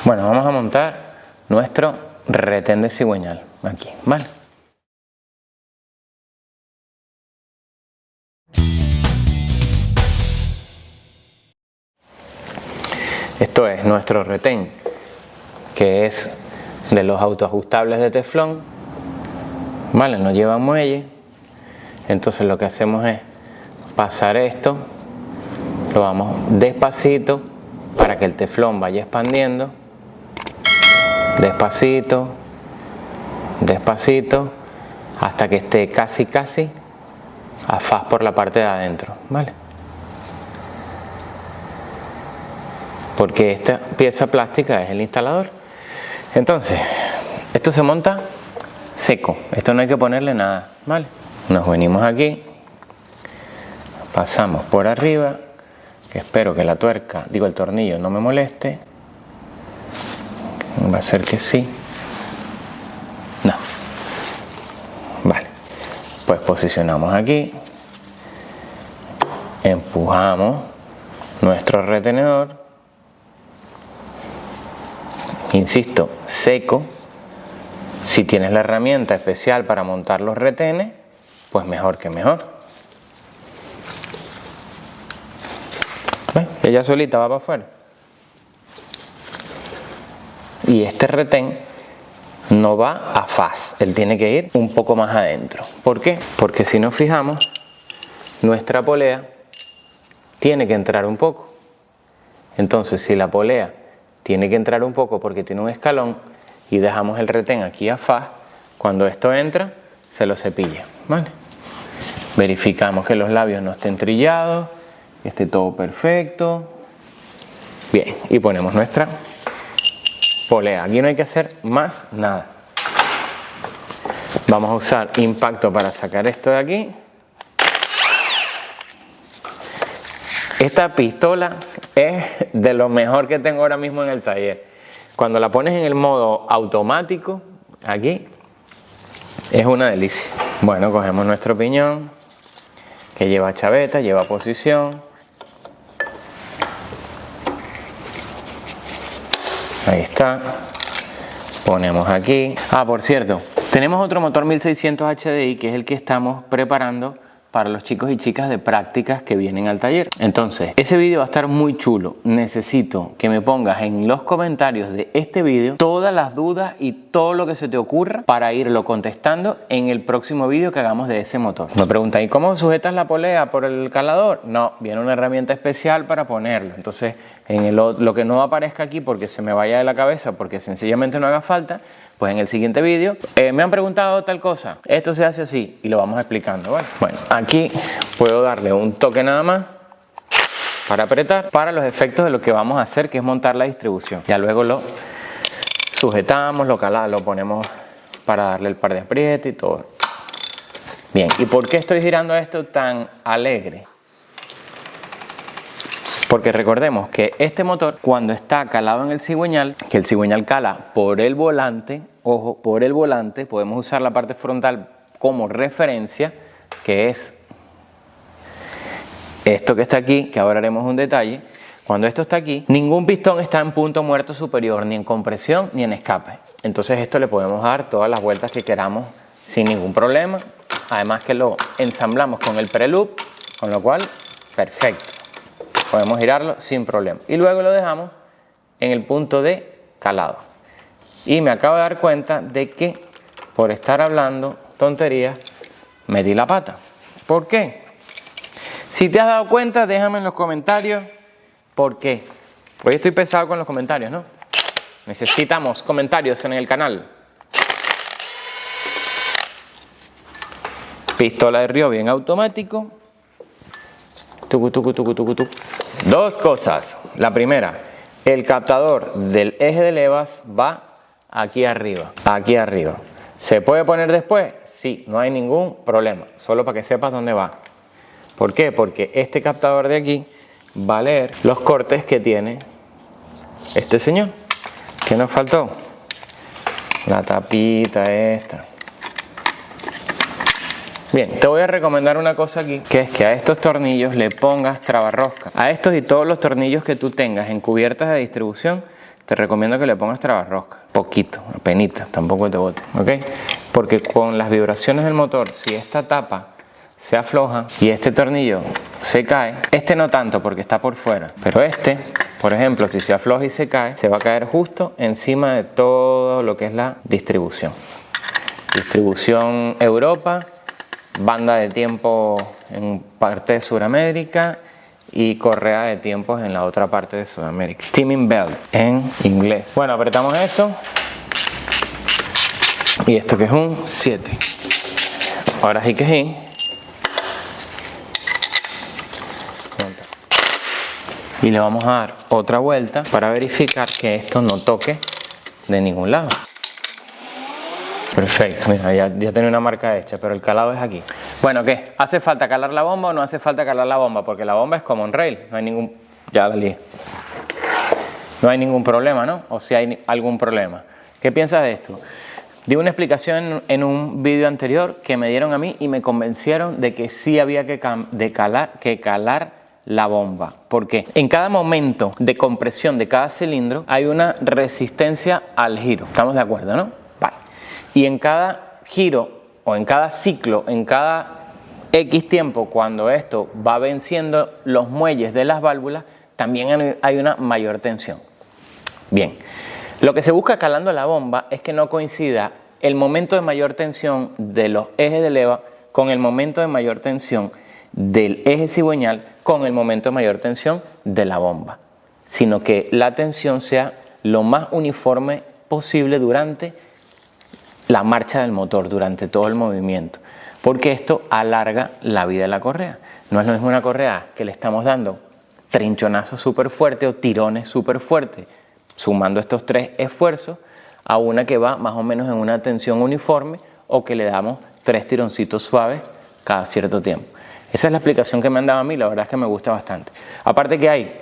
Bueno, vamos a montar nuestro retén de cigüeñal aquí, ¿vale? Esto es nuestro retén, que es de los autoajustables de teflón, ¿vale? No lleva muelle. Entonces lo que hacemos es pasar esto, lo vamos despacito para que el teflón vaya expandiendo. Despacito, despacito, hasta que esté casi a faz por la parte de adentro, ¿vale? Porque esta pieza plástica es el instalador. Entonces, esto se monta seco, esto no hay que ponerle nada, ¿vale? Nos venimos aquí, pasamos por arriba, que espero que la tuerca, el tornillo no me moleste. Va a ser que sí. No. Vale. Pues posicionamos aquí. Empujamos nuestro retenedor. Insisto, seco. Si tienes la herramienta especial para montar los retenes, pues mejor que mejor. ¿Ves? Ella solita va para afuera. Y este retén no va a faz, él tiene que ir un poco más adentro. ¿Por qué? Porque si nos fijamos, nuestra polea tiene que entrar un poco. Entonces, si la polea tiene que entrar un poco porque tiene un escalón y dejamos el retén aquí a faz, cuando esto entra, se lo cepilla, ¿vale? Verificamos que los labios no estén trillados, que esté todo perfecto. Bien, y ponemos nuestra polea. Aquí no hay que hacer más nada. Vamos a usar impacto para sacar esto de aquí. Esta pistola es de lo mejor que tengo ahora mismo en el taller. Cuando la pones en el modo automático, aquí, es una delicia. Bueno, cogemos nuestro piñón, que lleva chaveta, lleva posición. Ahí está. Ponemos aquí. Por cierto, tenemos otro motor 1600 HDI que es el que estamos preparando para los chicos y chicas de prácticas que vienen al taller. Entonces, ese vídeo va a estar muy chulo. Necesito que me pongas en los comentarios de este vídeo todas las dudas y todo lo que se te ocurra para irlo contestando en el próximo vídeo que hagamos de ese motor. Me preguntan, ¿y cómo sujetas la polea por el calador? No, viene una herramienta especial para ponerlo. Entonces, lo que no aparezca aquí porque se me vaya de la cabeza, porque sencillamente no haga falta, pues en el siguiente vídeo me han preguntado tal cosa, esto se hace así y lo vamos explicando, ¿vale? Bueno, aquí puedo darle un toque nada más para apretar para los efectos de lo que vamos a hacer, que es montar la distribución. Ya luego lo sujetamos, lo ponemos para darle el par de apriete y todo. Bien, ¿y por qué estoy girando esto tan alegre? Porque recordemos que este motor, cuando está calado en el cigüeñal, que el cigüeñal cala por el volante, ojo, por el volante, podemos usar la parte frontal como referencia, que es esto que está aquí, que ahora haremos un detalle. Cuando esto está aquí, ningún pistón está en punto muerto superior, ni en compresión ni en escape. Entonces esto le podemos dar todas las vueltas que queramos sin ningún problema. Además que lo ensamblamos con el preloop, con lo cual, perfecto. Podemos girarlo sin problema. Y luego lo dejamos en el punto de calado. Y me acabo de dar cuenta de que por estar hablando tonterías, metí la pata. ¿Por qué? Si te has dado cuenta, déjame en los comentarios por qué. Hoy estoy pesado con los comentarios, ¿no? Necesitamos comentarios en el canal. Pistola de Ryobi en automático. Tucu, tucu, tucu, tucu, tucu. Dos cosas. La primera, el captador del eje de levas va aquí arriba. Aquí arriba. ¿Se puede poner después? Sí, no hay ningún problema. Solo para que sepas dónde va. ¿Por qué? Porque este captador de aquí va a leer los cortes que tiene este señor. ¿Qué nos faltó? La tapita esta. Bien, te voy a recomendar una cosa aquí, que es que a estos tornillos le pongas trabarrosca. A estos y todos los tornillos que tú tengas en cubiertas de distribución, te recomiendo que le pongas trabarrosca. Poquito, apenas, tampoco te bote, ¿ok? Porque con las vibraciones del motor, si esta tapa se afloja y este tornillo se cae, este no tanto porque está por fuera, pero este, por ejemplo, si se afloja y se cae, se va a caer justo encima de todo lo que es la distribución. Distribución Europa, banda de tiempo en parte de Sudamérica y correa de tiempos en la otra parte de Sudamérica. Timing belt en inglés. Bueno, apretamos esto y esto que es un 7. Ahora sí que sí. Y le vamos a dar otra vuelta para verificar que esto no toque de ningún lado. Perfecto, mira, ya tiene una marca hecha, pero el calado es aquí. Bueno, ¿qué? ¿Hace falta calar la bomba o no hace falta calar la bomba? Porque la bomba es common rail, no hay ningún... Ya la lié. No hay ningún problema, ¿no? O si hay algún problema. ¿Qué piensas de esto? Di una explicación en un vídeo anterior que me dieron a mí y me convencieron de que sí había que calar la bomba. ¿Por qué? En cada momento de compresión de cada cilindro hay una resistencia al giro. ¿Estamos de acuerdo, no? Vale. Y en cada giro o en cada ciclo, en cada X tiempo, cuando esto va venciendo los muelles de las válvulas, también hay una mayor tensión. Bien, lo que se busca calando la bomba es que no coincida el momento de mayor tensión de los ejes de leva con el momento de mayor tensión del eje cigüeñal con el momento de mayor tensión de la bomba, sino que la tensión sea lo más uniforme posible durante la marcha del motor, durante todo el movimiento, porque esto alarga la vida de la correa. No es lo mismo una correa que le estamos dando trinchonazos súper fuertes o tirones súper fuertes, sumando estos tres esfuerzos, a una que va más o menos en una tensión uniforme o que le damos 3 tironcitos suaves cada cierto tiempo. Esa es la explicación que me han dado a mí, la verdad es que me gusta bastante. Aparte que hay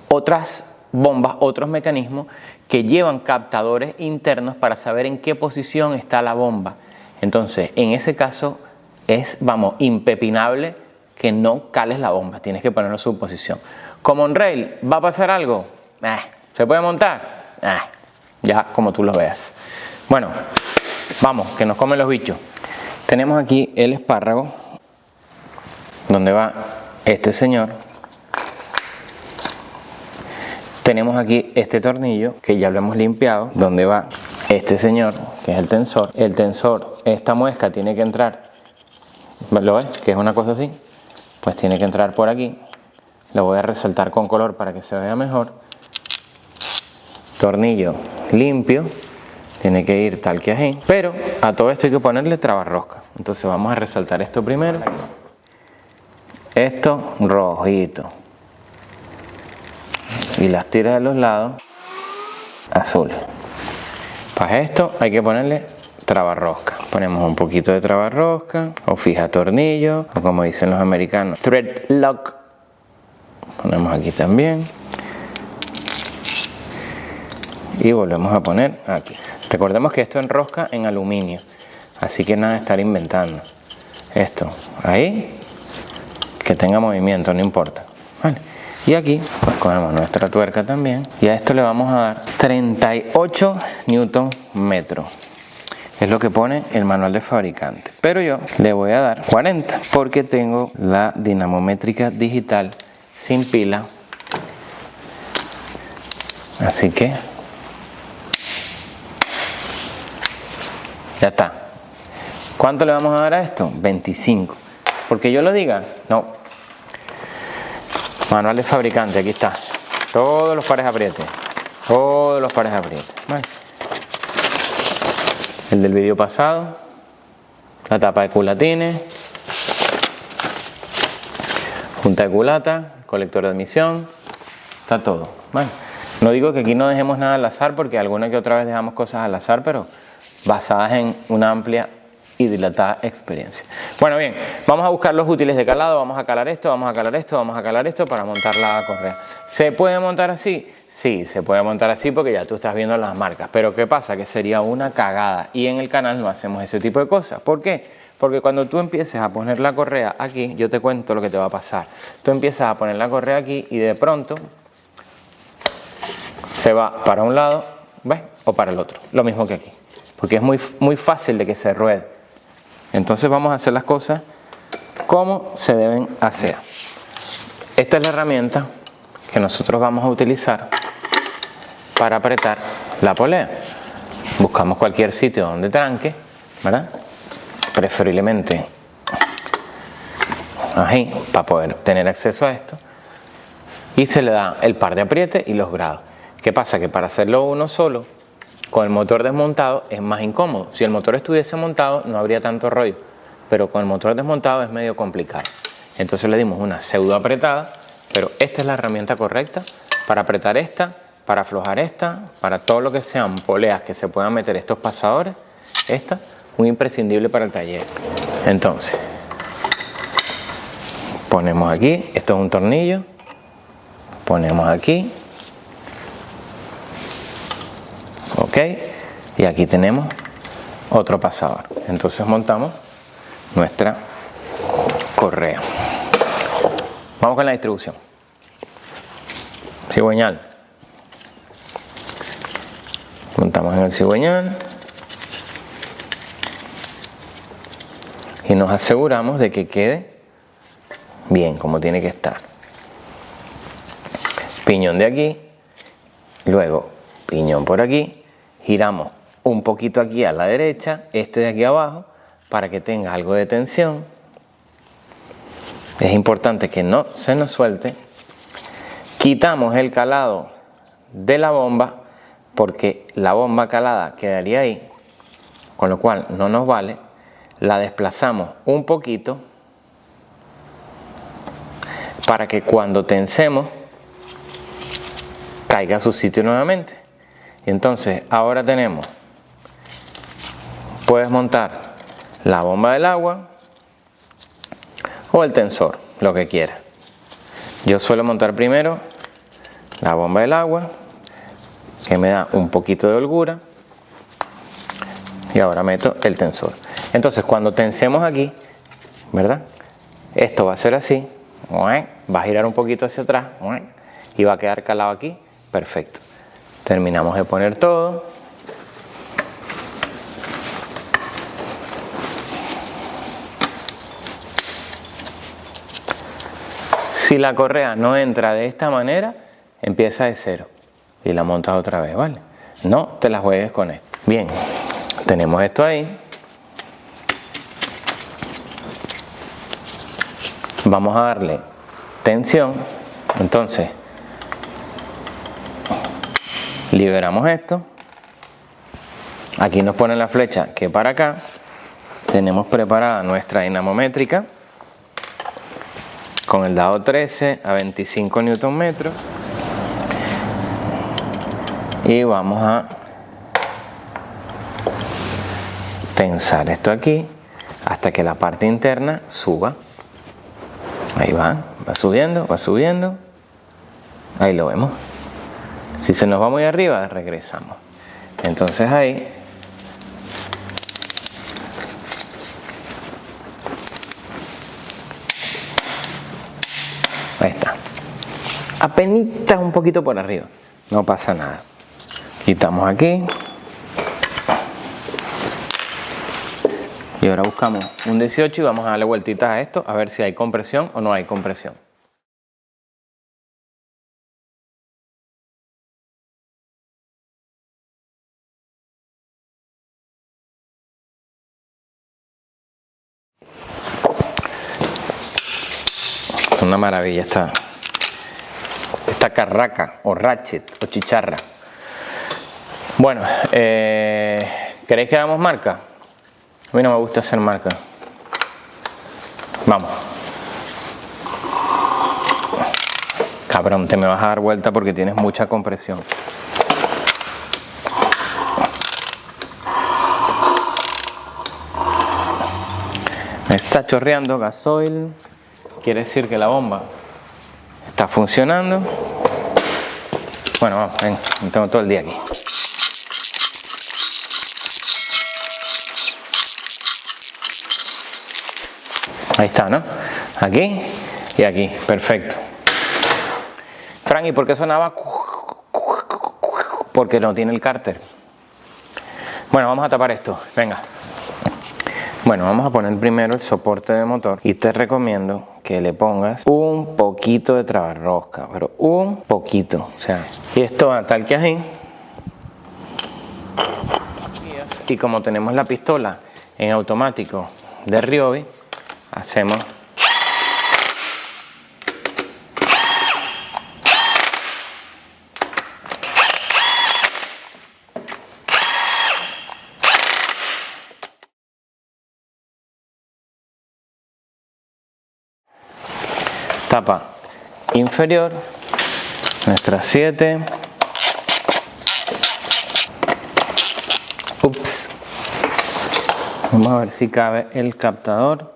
otras bombas, otros mecanismos que llevan captadores internos para saber en qué posición está la bomba. Entonces, en ese caso es, vamos, impepinable que no cales la bomba, tienes que ponerlo en su posición. Common rail, ¿va a pasar algo? ¿Se puede montar? Ya como tú lo veas. Bueno, vamos, que nos comen los bichos. Tenemos aquí el espárrago, donde va este señor. Tenemos aquí este tornillo, que ya lo hemos limpiado, donde va este señor, que es el tensor. El tensor, esta muesca tiene que entrar, ¿lo ves? Que es una cosa así. Pues tiene que entrar por aquí. Lo voy a resaltar con color para que se vea mejor. Tornillo limpio, tiene que ir tal que así, pero a todo esto hay que ponerle trabarrosca. Entonces vamos a resaltar esto primero, esto rojito y las tiras de los lados azul. Para esto hay que ponerle trabarrosca. Ponemos un poquito de trabarrosca o fija tornillo o como dicen los americanos, thread lock. Ponemos aquí también. Y volvemos a poner aquí. Recordemos que esto enrosca en aluminio, así que nada de estar inventando. Esto ahí, que tenga movimiento, no importa. Vale. Y aquí pues cogemos nuestra tuerca también y a esto le vamos a dar 38 Newton metros. Es lo que pone el manual de fabricante. Pero yo le voy a dar 40 porque tengo la dinamométrica digital sin pila. Así que ya está. ¿Cuánto le vamos a dar a esto? 25. Porque yo lo diga, no. Manual de fabricante, aquí está. Todos los pares apriete. Todos los pares apriete. Vale. El del vídeo pasado. La tapa de culatines. Junta de culata. Colector de admisión. Está todo. Vale. No digo que aquí no dejemos nada al azar, porque alguna que otra vez dejamos cosas al azar, pero basadas en una amplia y dilatada experiencia. Bueno, bien, vamos a buscar los útiles de calado, vamos a calar esto, vamos a calar esto, vamos a calar esto para montar la correa. ¿Se puede montar así? Sí, se puede montar así porque ya tú estás viendo las marcas, pero ¿qué pasa? Que sería una cagada y en el canal no hacemos ese tipo de cosas. ¿Por qué? Porque cuando tú empieces a poner la correa aquí, yo te cuento lo que te va a pasar. Tú empiezas a poner la correa aquí y de pronto se va para un lado, ¿ves? O para el otro, lo mismo que aquí, porque es muy fácil de que se ruede. Entonces vamos a hacer las cosas como se deben hacer. Esta es la herramienta que nosotros vamos a utilizar para apretar la polea. Buscamos cualquier sitio donde tranque, ¿verdad? Preferiblemente ahí, para poder tener acceso a esto. Y se le da el par de apriete y los grados. ¿Qué pasa? Que para hacerlo uno solo, con el motor desmontado, es más incómodo. Si el motor estuviese montado, no habría tanto rollo. Pero con el motor desmontado es medio complicado. Entonces le dimos una pseudo apretada, pero esta es la herramienta correcta para apretar esta, para aflojar esta, para todo lo que sean poleas que se puedan meter estos pasadores. Esta, muy imprescindible para el taller. Entonces, ponemos aquí, esto es un tornillo, ponemos aquí, ok, y aquí tenemos otro pasador. Entonces montamos nuestra correa. Vamos con la distribución. Cigüeñal. Montamos en el cigüeñal y nos aseguramos de que quede bien como tiene que estar. Piñón de aquí, luego piñón por aquí, giramos un poquito aquí a la derecha, este de aquí abajo, para que tenga algo de tensión. Es importante que no se nos suelte. Quitamos el calado de la bomba porque la bomba calada quedaría ahí, con lo cual no nos vale. La desplazamos un poquito para que cuando tensemos caiga a su sitio nuevamente. Y entonces ahora tenemos, puedes montar la bomba del agua o el tensor, lo que quieras. Yo suelo montar primero la bomba del agua, que me da un poquito de holgura, y ahora meto el tensor. Entonces cuando tensemos aquí, ¿verdad? Esto va a ser así, va a girar un poquito hacia atrás y va a quedar calado aquí, perfecto. Terminamos de poner todo. Si la correa no entra de esta manera, empieza de cero y la montas otra vez, ¿vale? No te la juegues con esto. Bien, tenemos esto ahí. Vamos a darle tensión. Entonces, liberamos esto. Aquí nos pone la flecha que para acá. Tenemos preparada nuestra dinamométrica con el dado 13 a 25 Nm. Y vamos a tensar esto aquí hasta que la parte interna suba. Ahí va subiendo, va subiendo. Ahí lo vemos. Si se nos va muy arriba, regresamos. Entonces ahí está. Apenitas un poquito por arriba. No pasa nada. Quitamos aquí. Y ahora buscamos un 18 y vamos a darle vueltitas a esto a ver si hay compresión o no hay compresión. Una maravilla esta carraca o ratchet o chicharra. Bueno, ¿queréis que hagamos marca? A mí no me gusta hacer marca. Vamos. Cabrón, te me vas a dar vuelta porque tienes mucha compresión. Me está chorreando gasoil. Quiere decir que la bomba está funcionando. Bueno, vamos, venga, tengo todo el día aquí. Ahí está, ¿no? Aquí y aquí, perfecto. Fran, ¿y por qué sonaba? porque no tiene el cárter. Bueno, vamos a tapar esto, venga. Bueno, vamos a poner primero el soporte de motor y te recomiendo que le pongas un poquito de trabarrosca, pero un poquito, o sea, y esto va tal que así. Y como tenemos la pistola en automático de Ryobi, hacemos tapa inferior, nuestra 7. Ups. Vamos a ver si cabe el captador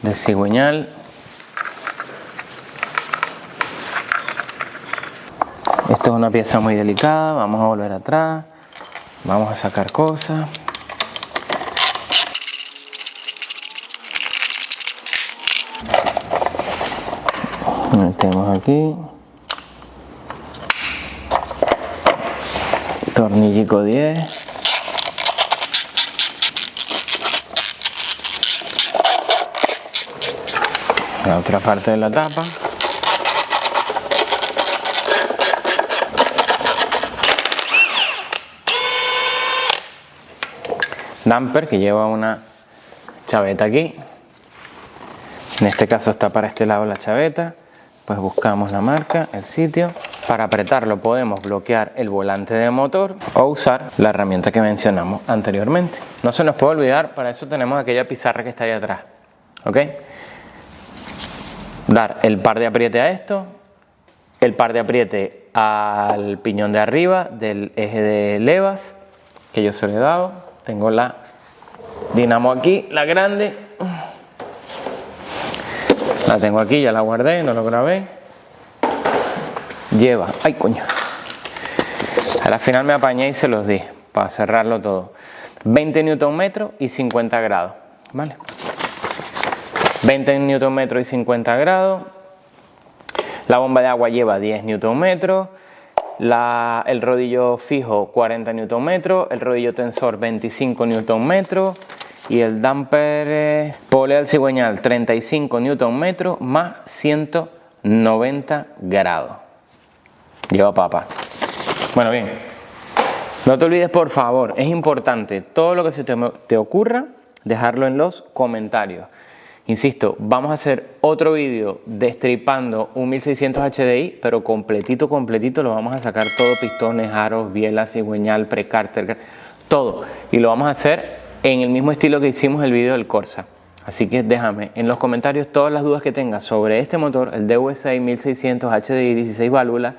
de cigüeñal. Esto es una pieza muy delicada, vamos a volver atrás, vamos a sacar cosas. Metemos aquí, tornillico 10. La otra parte de la tapa. Damper que lleva una chaveta aquí. En este caso está para este lado la chaveta. Pues buscamos la marca, el sitio. Para apretarlo podemos bloquear el volante de motor o usar la herramienta que mencionamos anteriormente. No se nos puede olvidar, para eso tenemos aquella pizarra que está ahí atrás. ¿Ok? Dar el par de apriete a esto, el par de apriete al piñón de arriba del eje de levas, que yo se lo he dado. Tengo la dinamo aquí, la grande. La tengo aquí, ya la guardé, no lo grabé. Lleva, ay coño. A la final me apañé y se los di, para cerrarlo todo. 20 Nm y 50 grados, ¿vale? 20 Nm y 50 grados. La bomba de agua lleva 10 Nm. El rodillo fijo 40 Nm. El rodillo tensor 25 Nm. Y el damper polea al cigüeñal 35 Nm más 190 grados. Lleva papa. Bueno, bien. No te olvides, por favor, es importante todo lo que se te ocurra, dejarlo en los comentarios. Insisto, vamos a hacer otro vídeo destripando un 1600 HDI, pero completito, lo vamos a sacar todo, pistones, aros, bielas, cigüeñal, precárter, todo. Y lo vamos a hacer en el mismo estilo que hicimos el vídeo del Corsa. Así que déjame en los comentarios todas las dudas que tengas sobre este motor, el DV6 1600 HDI 16 válvulas,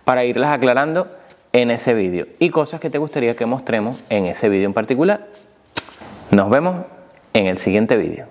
para irlas aclarando en ese vídeo. Y cosas que te gustaría que mostremos en ese vídeo en particular. Nos vemos en el siguiente vídeo.